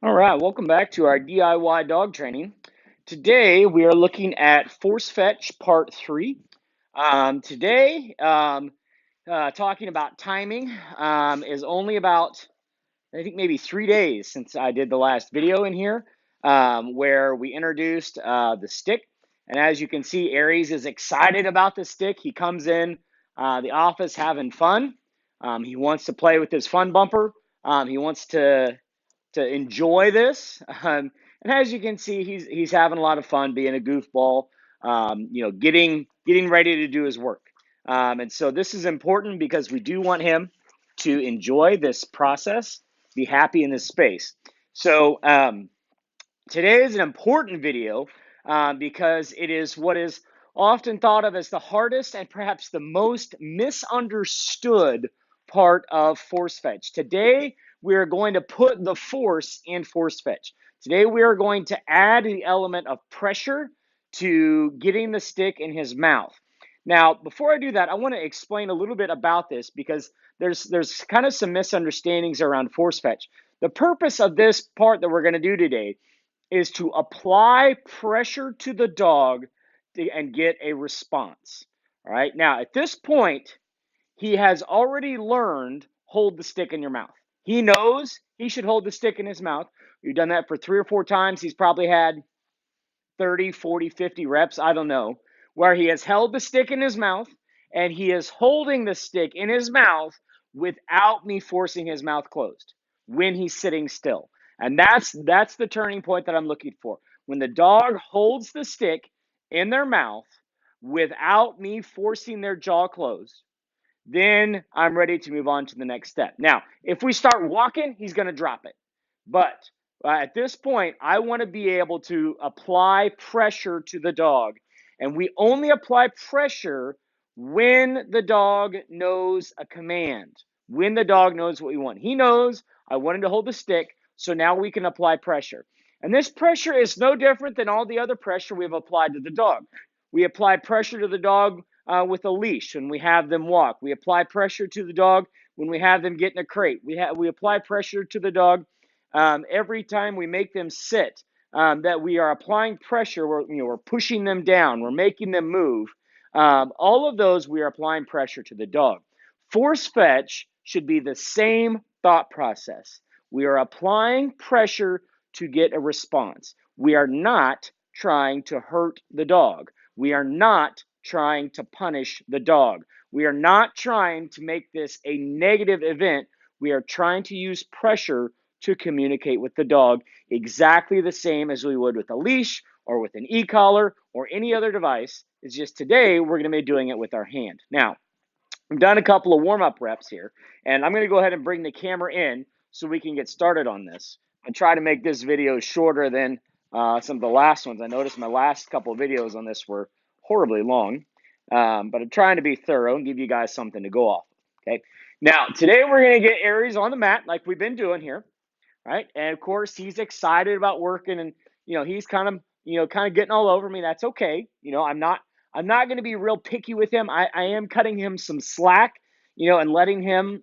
All right, welcome back to our DIY dog training. Today we are looking at Force Fetch Part 3. Today, talking about timing is only about, I think, maybe 3 days since I did the last video in here where we introduced the stick. And as you can see, Aries is excited about the stick. He comes in the office having fun. He wants to play with his fun bumper. He wants to enjoy this. And as you can see, he's having a lot of fun being a goofball. Getting ready to do his work. And so this is important because we do want him to enjoy this process, be happy in this space. So today is an important video because it is what is often thought of as the hardest and perhaps the most misunderstood part of force fetch. Today, we are going to put the force in force fetch. Today, we are going to add the element of pressure to getting the stick in his mouth. Now, before I do that, I want to explain a little bit about this because there's kind of some misunderstandings around force fetch. The purpose of this part that we're going to do today is to apply pressure to the dog and get a response. All right. Now, at this point, he has already learned hold the stick in your mouth. He knows he should hold the stick in his mouth. We've done that for 3 or 4 times. He's probably had 30, 40, 50 reps, I don't know, where he has held the stick in his mouth and he is holding the stick in his mouth without me forcing his mouth closed when he's sitting still. And that's the turning point that I'm looking for. When the dog holds the stick in their mouth without me forcing their jaw closed, then I'm ready to move on to the next step. Now, if we start walking, he's going to drop it. But at this point, I want to be able to apply pressure to the dog. And we only apply pressure when the dog knows a command, when the dog knows what we want. He knows I want him to hold the stick, so now we can apply pressure. And this pressure is no different than all the other pressure we've applied to the dog. We apply pressure to the dog with a leash when we have them walk. We apply pressure to the dog when we have them get in a crate. We apply pressure to the dog every time we make them sit. That we are applying pressure. We're pushing them down. We're making them move. All of those we are applying pressure to the dog. Force fetch should be the same thought process. We are applying pressure to get a response. We are not trying to hurt the dog. We are not trying to punish the dog. We are not trying to make this a negative event. We are trying to use pressure to communicate with the dog exactly the same as we would with a leash or with an e-collar or any other device. It's just today we're going to be doing it with our hand. Now, I've done a couple of warm-up reps here, and I'm going to go ahead and bring the camera in so we can get started on this and try to make this video shorter than some of the last ones. I noticed my last couple of videos on this were horribly long, but I'm trying to be thorough and give you guys something to go off of, okay? Now, today we're going to get Aries on the mat like we've been doing here, right? And of course, he's excited about working, and he's kind of getting all over me. That's okay. I'm not going to be real picky with him. I am cutting him some slack, and letting him,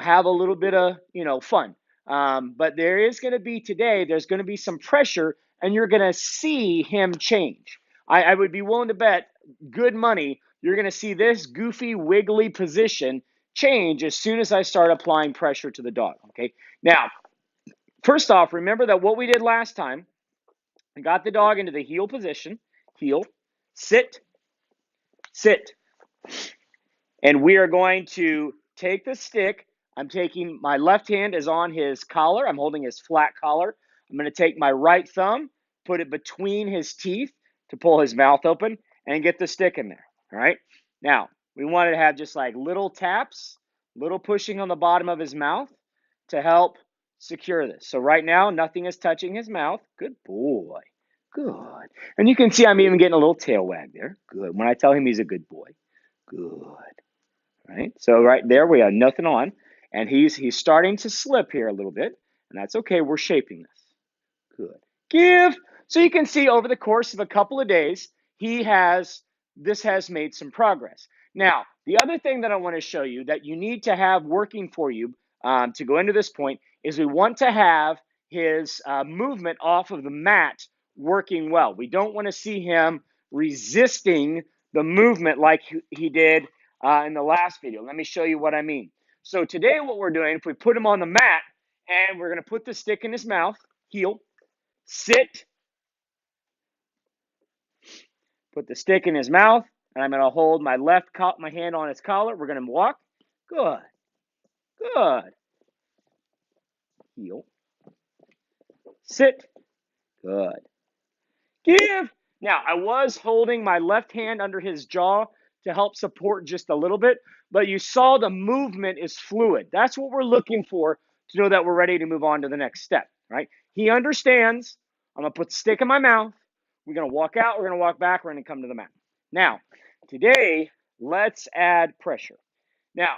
have a little bit of, fun. But there is going to be today, there's going to be some pressure, and you're going to see him change. I would be willing to bet good money you're going to see this goofy, wiggly position change as soon as I start applying pressure to the dog. Okay. Now, first off, remember that what we did last time, I got the dog into the heel position, heel, sit, sit. And we are going to take the stick. I'm taking my left hand is on his collar. I'm holding his flat collar. I'm going to take my right thumb, put it between his teeth to pull his mouth open and get the stick in there. All right. Now, we want to have just like little taps, little pushing on the bottom of his mouth to help secure this. So right now, nothing is touching his mouth. Good boy. Good. And you can see I'm even getting a little tail wag there. Good. When I tell him he's a good boy. Good. Right? So right there we have nothing on. And he's starting to slip here a little bit. And that's okay. We're shaping this. Good. Give. So you can see over the course of a couple of days, this has made some progress. Now, the other thing that I want to show you that you need to have working for you to go into this point is we want to have his movement off of the mat working well. We don't want to see him resisting the movement like he did in the last video. Let me show you what I mean. So today what we're doing, if we put him on the mat and we're going to put the stick in his mouth, heel, sit, put the stick in his mouth, and I'm going to hold my my hand on his collar. We're going to walk. Good. Good. Heel. Sit. Good. Give. Now, I was holding my left hand under his jaw to help support just a little bit, but you saw the movement is fluid. That's what we're looking for to know that we're ready to move on to the next step, right? He understands. I'm going to put the stick in my mouth. We're going to walk out. We're going to walk back. We're going to come to the mat. Now, today, let's add pressure. Now,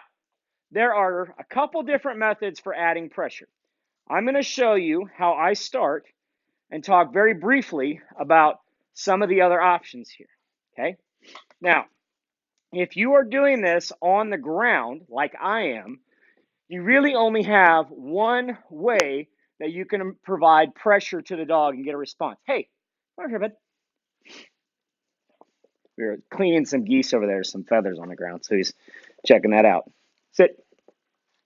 there are a couple different methods for adding pressure. I'm going to show you how I start and talk very briefly about some of the other options here. Okay. Now, if you are doing this on the ground, like I am, you really only have one way that you can provide pressure to the dog and get a response. Hey, come over here, bud. We were cleaning some geese over there, some feathers on the ground, so he's checking that out. Sit.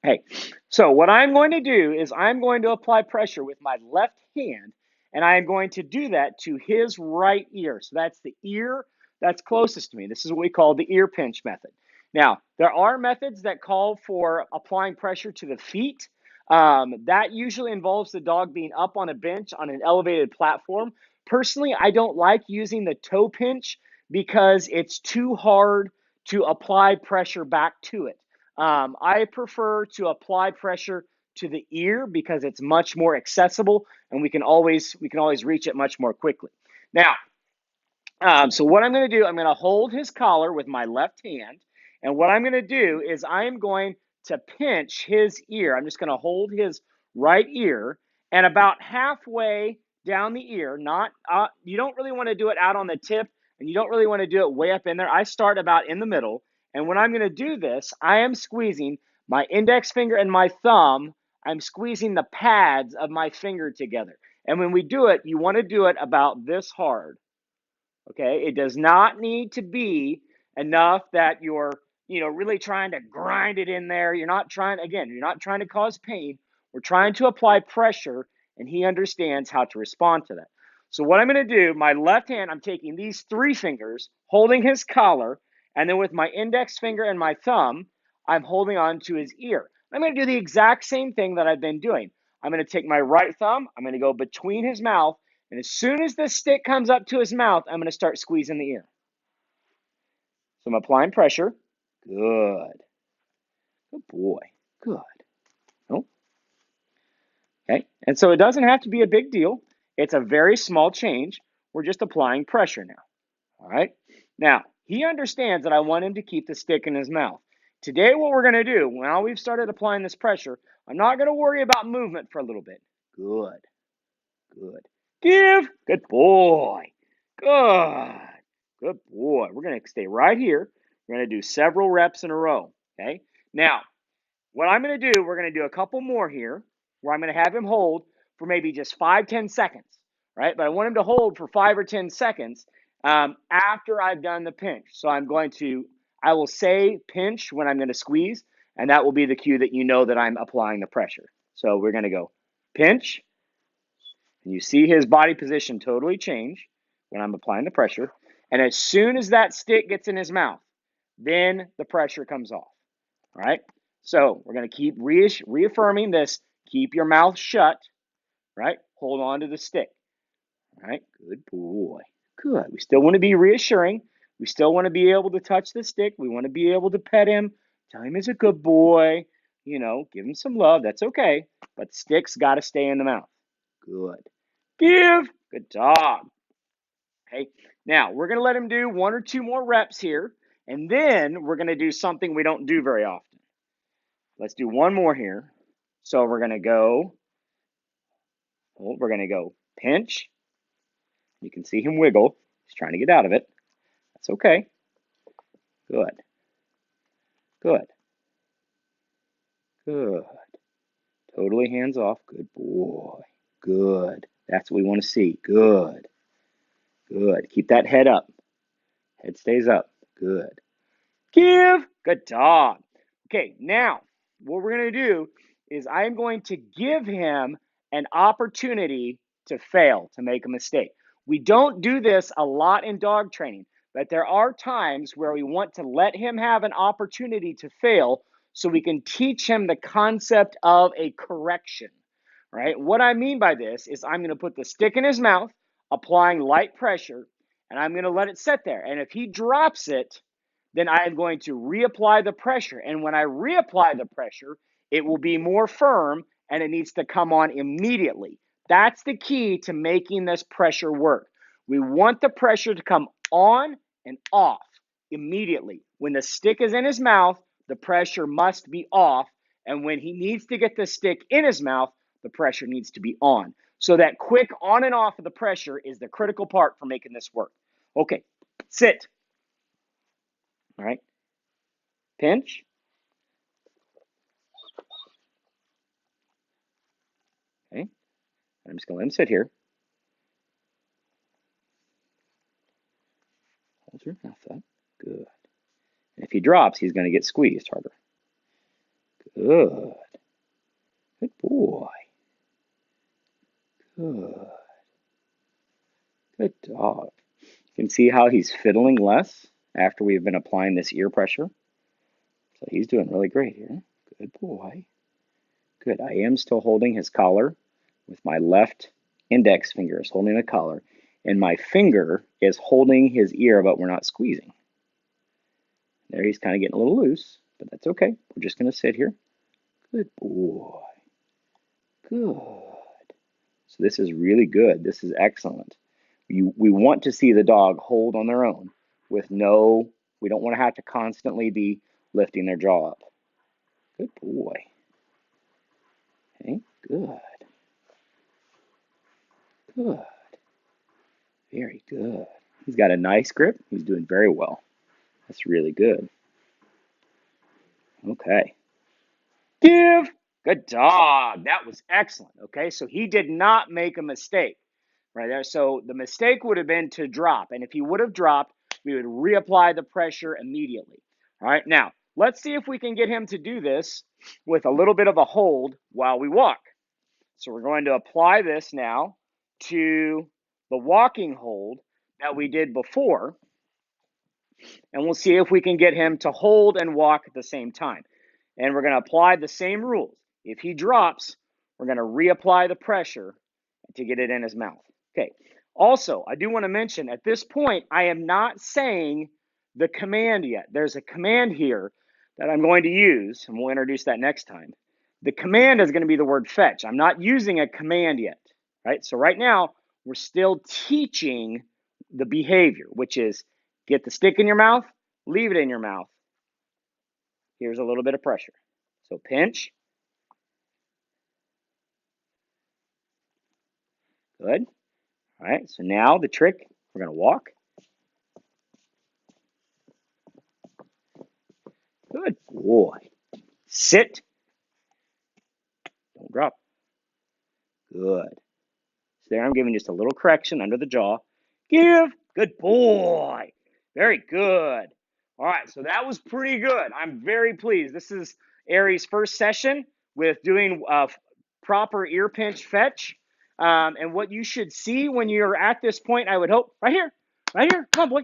Hey, so what I'm going to do is I'm going to apply pressure with my left hand, and I am going to do that to his right ear. So that's the ear that's closest to me. This is what we call the ear pinch method. Now, there are methods that call for applying pressure to the feet. That usually involves the dog being up on a bench on an elevated platform. Personally, I don't like using the toe pinch because it's too hard to apply pressure back to it. I prefer to apply pressure to the ear because it's much more accessible and we can always reach it much more quickly. Now, so what I'm going to do, I'm going to hold his collar with my left hand, and what I'm going to do is I'm going to pinch his ear. I'm just going to hold his right ear, and about halfway down the ear, not you don't really want to do it out on the tip, and you don't really want to do it way up in there. I start about in the middle, and when I'm going to do this, I am squeezing my index finger and my thumb. I'm squeezing the pads of my finger together, and when we do it, you want to do it about this hard. Okay, it does not need to be enough that you're, really trying to grind it in there. You're not trying, again, you're not trying to cause pain. We're trying to apply pressure, and he understands how to respond to that. So what I'm going to do, my left hand, I'm taking these three fingers, holding his collar, and then with my index finger and my thumb, I'm holding on to his ear. I'm going to do the exact same thing that I've been doing. I'm going to take my right thumb, I'm going to go between his mouth, and as soon as this stick comes up to his mouth, I'm going to start squeezing the ear. So I'm applying pressure. Good. Good boy. Good. Oh. Okay. And so it doesn't have to be a big deal. It's a very small change. We're just applying pressure now. All right. Now, he understands that I want him to keep the stick in his mouth. Today, what we're going to do, now we've started applying this pressure, I'm not going to worry about movement for a little bit. Good. Good. Give. Good boy. Good. Good boy. We're going to stay right here. We're going to do several reps in a row. Okay. Now, what I'm going to do, we're going to do a couple more here where I'm going to have him hold for maybe just 5-10 seconds. Right. But I want him to hold for 5 or 10 seconds after I've done the pinch. So I will say pinch when I'm going to squeeze, and that will be the cue that you know that I'm applying the pressure. So we're going to go pinch. And you see his body position totally change when I'm applying the pressure. And as soon as that stick gets in his mouth, then the pressure comes off. All right. So we're going to keep reaffirming this. Keep your mouth shut. Right. Hold on to the stick. All right. Good boy. Good. We still want to be reassuring. We still want to be able to touch the stick. We want to be able to pet him. Tell him he's a good boy. Give him some love. That's okay. But stick's got to stay in the mouth. Good. Give. Good dog. Okay. Now, we're going to let him do 1 or 2 more reps here, and then we're going to do something we don't do very often. Let's do one more here. So we're going to go pinch. You can see him wiggle. He's trying to get out of it. That's okay. Good. Good. Good. Totally hands off. Good boy. Good. That's what we want to see. Good. Good. Keep that head up. Head stays up. Good. Give. Good dog. Okay, now what we're going to do is I'm going to give him an opportunity to fail, to make a mistake. We don't do this a lot in dog training, but there are times where we want to let him have an opportunity to fail so we can teach him the concept of a correction, right? What I mean by this is I'm going to put the stick in his mouth, applying light pressure, and I'm going to let it sit there. And if he drops it, then I am going to reapply the pressure. And when I reapply the pressure, it will be more firm and it needs to come on immediately. That's the key to making this pressure work. We want the pressure to come on and off immediately. When the stick is in his mouth, the pressure must be off. And when he needs to get the stick in his mouth, the pressure needs to be on. So that quick on and off of the pressure is the critical part for making this work. Okay, sit. All right, pinch. Okay, I'm just going to let him sit here. Hold your mouth up. Good. And if he drops, he's going to get squeezed harder. Good. Good boy. Good. Good dog. You can see how he's fiddling less after we've been applying this ear pressure. So he's doing really great here. Good boy. Good. I am still holding his collar with my left index finger is holding the collar, and my finger is holding his ear, but we're not squeezing. There he's kind of getting a little loose, but that's okay. We're just going to sit here. Good boy. Good. So this is really good. This is excellent. We want to see the dog hold on their own with no, we don't want to have to constantly be lifting their jaw up. Good boy. Okay, good. Good. Very good. He's got a nice grip. He's doing very well. That's really good. Okay. Give. Good dog. That was excellent. Okay, so he did not make a mistake right there. So the mistake would have been to drop. And if he would have dropped, we would reapply the pressure immediately. All right, now let's see if we can get him to do this with a little bit of a hold while we walk. So we're going to apply this now to the walking hold that we did before. And we'll see if we can get him to hold and walk at the same time. And we're going to apply the same rules. If he drops, we're going to reapply the pressure to get it in his mouth. Okay. Also, I do want to mention at this point, I am not saying the command yet. There's a command here that I'm going to use, and we'll introduce that next time. The command is going to be the word fetch. I'm not using a command yet, right? So right now, we're still teaching the behavior, which is get the stick in your mouth, leave it in your mouth. Here's a little bit of pressure. So pinch. Good. All right, so now the trick, we're going to walk. Good boy. Sit. Don't drop. Good. So there I'm giving just a little correction under the jaw. Give. Good boy. Very good. All right, so that was pretty good. I'm very pleased. This is Ari's first session with doing proper ear pinch fetch. And what you should see when you're at this point, I would hope, right here, come on, boy.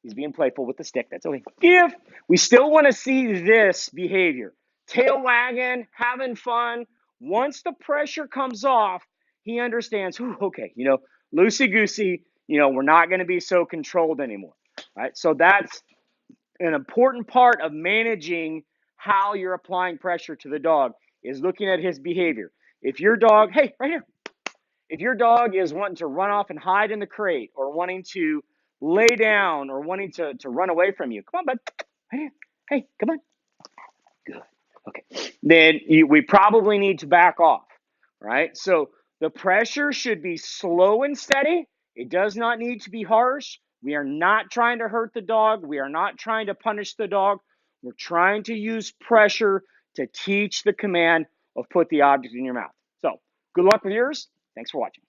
He's being playful with the stick. That's okay. Give. We still want to see this behavior. Tail wagging, having fun. Once the pressure comes off, he understands, okay, loosey-goosey, we're not going to be so controlled anymore, right? So that's an important part of managing how you're applying pressure to the dog is looking at his behavior. If your dog, hey, right here, if your dog is wanting to run off and hide in the crate or wanting to lay down or wanting to run away from you, come on, bud. Right here. Hey, come on. Good. Okay. Then we probably need to back off, right? So the pressure should be slow and steady. It does not need to be harsh. We are not trying to hurt the dog. We are not trying to punish the dog. We're trying to use pressure to teach the command of put the object in your mouth. So Good luck with yours. Thanks for watching.